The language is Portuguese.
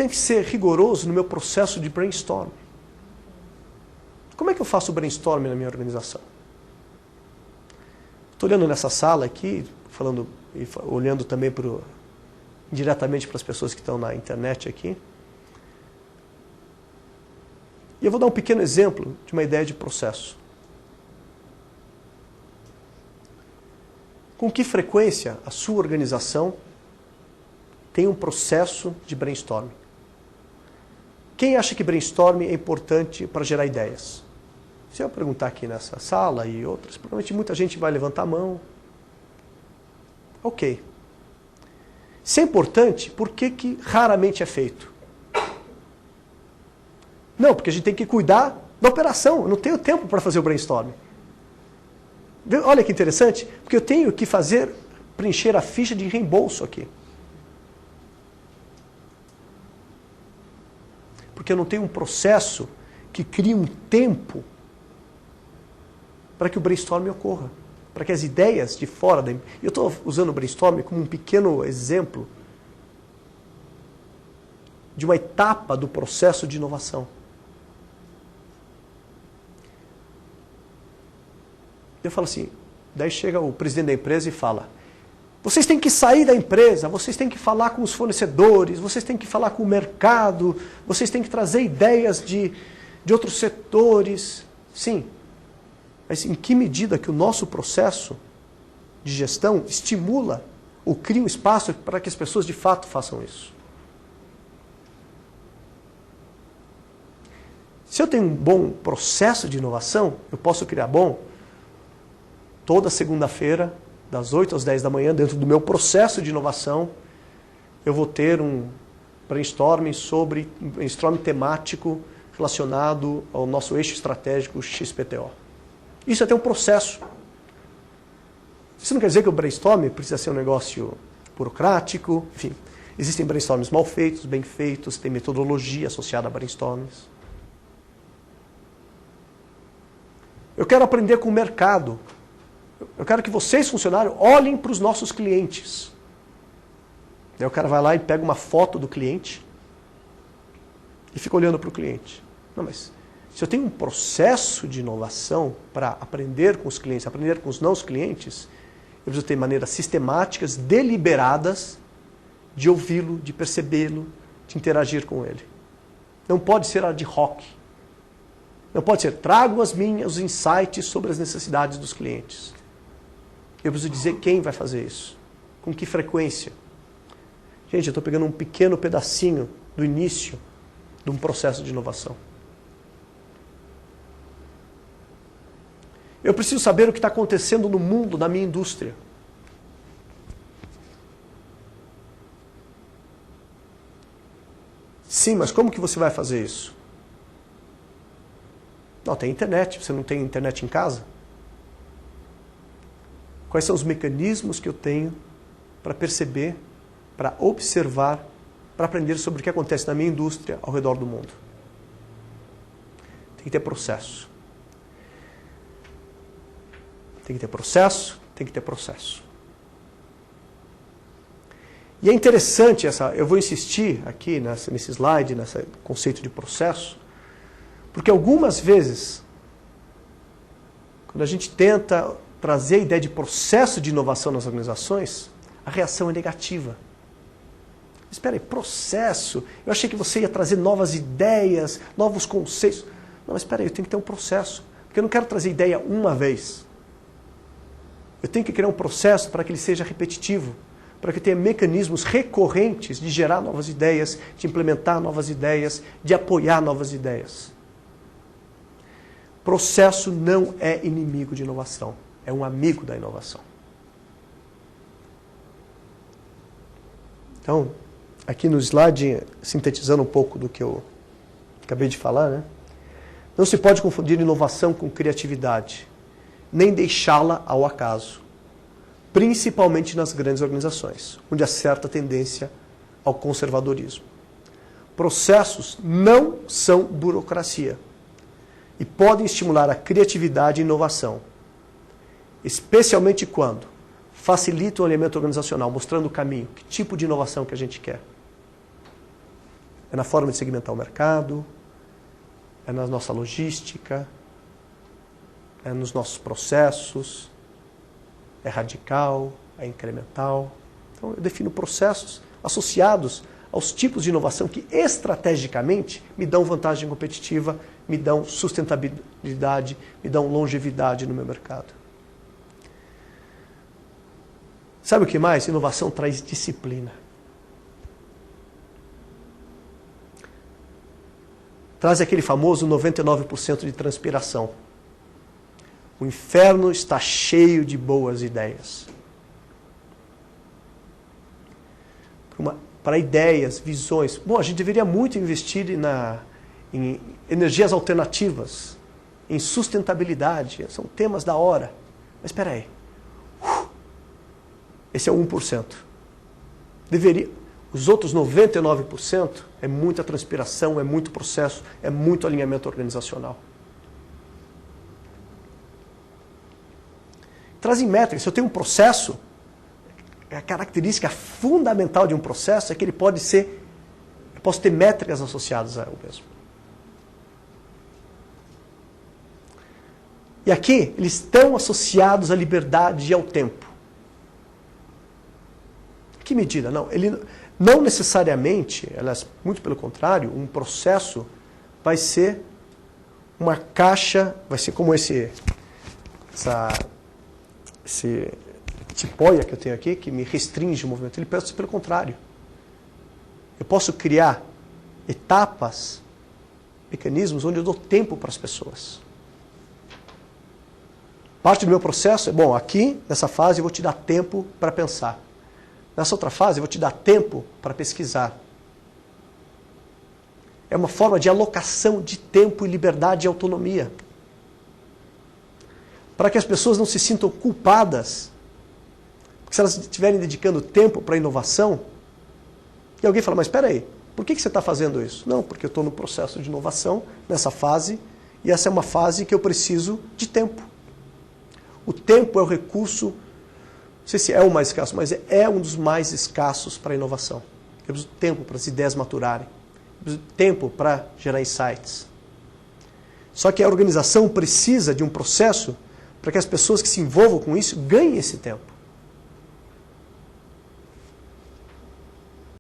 tenho que ser rigoroso no meu processo de brainstorm. Como é que eu faço o brainstorm na minha organização? Estou olhando nessa sala aqui, falando e olhando também diretamente para as pessoas que estão na internet aqui. E eu vou dar um pequeno exemplo de uma ideia de processo. Com que frequência a sua organização tem um processo de brainstorm? Quem acha que brainstorm é importante para gerar ideias? Se eu perguntar aqui nessa sala e outras, provavelmente muita gente vai levantar a mão. Ok. Se é importante, por que raramente é feito? Não, porque a gente tem que cuidar da operação. Eu não tenho tempo para fazer o brainstorm. Olha que interessante, porque eu tenho que preencher a ficha de reembolso aqui. Porque eu não tenho um processo que crie um tempo para que o brainstorm ocorra. Para que as ideias de fora eu estou usando o brainstorm como um pequeno exemplo de uma etapa do processo de inovação. Eu falo assim, daí chega o presidente da empresa e fala, vocês têm que sair da empresa, vocês têm que falar com os fornecedores, vocês têm que falar com o mercado, vocês têm que trazer ideias de outros setores. Sim, mas em que medida que o nosso processo de gestão estimula ou cria um espaço para que as pessoas de fato façam isso? Se eu tenho um bom processo de inovação, eu posso criar toda segunda-feira, das 8 às 10 da manhã, dentro do meu processo de inovação, eu vou ter um brainstorm temático relacionado ao nosso eixo estratégico XPTO. Isso é ter um processo. Isso não quer dizer que o brainstorm precisa ser um negócio burocrático, enfim. Existem brainstorms mal feitos, bem feitos, tem metodologia associada a brainstorms. Eu quero aprender com o mercado. Eu quero que vocês, funcionários, olhem para os nossos clientes. Daí o cara vai lá e pega uma foto do cliente e fica olhando para o cliente. Não, mas se eu tenho um processo de inovação para aprender com os clientes, aprender com os não clientes, eu preciso ter maneiras sistemáticas, deliberadas, de ouvi-lo, de percebê-lo, de interagir com ele. Não pode ser ad hoc. Não pode ser, trago os insights sobre as necessidades dos clientes. Eu preciso dizer quem vai fazer isso, com que frequência. Gente, eu estou pegando um pequeno pedacinho do início de um processo de inovação. Eu preciso saber o que está acontecendo no mundo, na minha indústria. Sim, mas como que você vai fazer isso? Não, tem internet. Você não tem internet em casa? Quais são os mecanismos que eu tenho para perceber, para observar, para aprender sobre o que acontece na minha indústria ao redor do mundo? Tem que ter processo. Tem que ter processo, tem que ter processo. E é interessante, eu vou insistir aqui nesse slide, nesse conceito de processo, porque algumas vezes, quando a gente tenta trazer a ideia de processo de inovação nas organizações, a reação é negativa. Espera aí, processo? Eu achei que você ia trazer novas ideias, novos conceitos. Não, mas espera aí, eu tenho que ter um processo. Porque eu não quero trazer ideia uma vez. Eu tenho que criar um processo para que ele seja repetitivo, para que tenha mecanismos recorrentes de gerar novas ideias, de implementar novas ideias, de apoiar novas ideias. Processo não é inimigo de inovação, é um amigo da inovação. Então, aqui no slide, sintetizando um pouco do que eu acabei de falar, né? Não se pode confundir inovação com criatividade, nem deixá-la ao acaso, principalmente nas grandes organizações, onde há certa tendência ao conservadorismo. Processos não são burocracia e podem estimular a criatividade e inovação, especialmente quando facilitam o elemento organizacional, mostrando o caminho, que tipo de inovação que a gente quer. É na forma de segmentar o mercado, é na nossa logística, é nos nossos processos, é radical, é incremental. Então eu defino processos associados aos tipos de inovação que estrategicamente me dão vantagem competitiva, me dão sustentabilidade, me dão longevidade no meu mercado. Sabe o que mais? Inovação traz disciplina. Traz aquele famoso 99% de transpiração. O inferno está cheio de boas ideias. Para ideias, visões. Bom, a gente deveria muito investir em energias alternativas, em sustentabilidade. São temas da hora. Mas espera aí. Esse é o 1%. Os outros 99% é muita transpiração, é muito processo, é muito alinhamento organizacional. Trazem métricas. Se eu tenho um processo, a característica fundamental de um processo é que ele pode ser, eu posso ter métricas associadas a ele mesmo. E aqui, eles estão associados à liberdade e ao tempo. Que medida? Não necessariamente, aliás, muito pelo contrário, um processo vai ser uma caixa, vai ser como esse tipóia que eu tenho aqui, que me restringe o movimento. Ele pode ser pelo contrário. Eu posso criar etapas, mecanismos onde eu dou tempo para as pessoas. Parte do meu processo é, bom, aqui, nessa fase, eu vou te dar tempo para pensar. Nessa outra fase, eu vou te dar tempo para pesquisar. É uma forma de alocação de tempo e liberdade e autonomia. Para que as pessoas não se sintam culpadas. Porque se elas estiverem dedicando tempo para a inovação, e alguém fala, mas espera aí, por que você está fazendo isso? Não, porque eu estou no processo de inovação, nessa fase, e essa é uma fase que eu preciso de tempo. O tempo é o recurso, não sei se é o mais escasso, mas é um dos mais escassos para a inovação. Eu preciso de tempo para as ideias maturarem. Eu preciso de tempo para gerar insights. Só que a organização precisa de um processo para que as pessoas que se envolvam com isso ganhem esse tempo.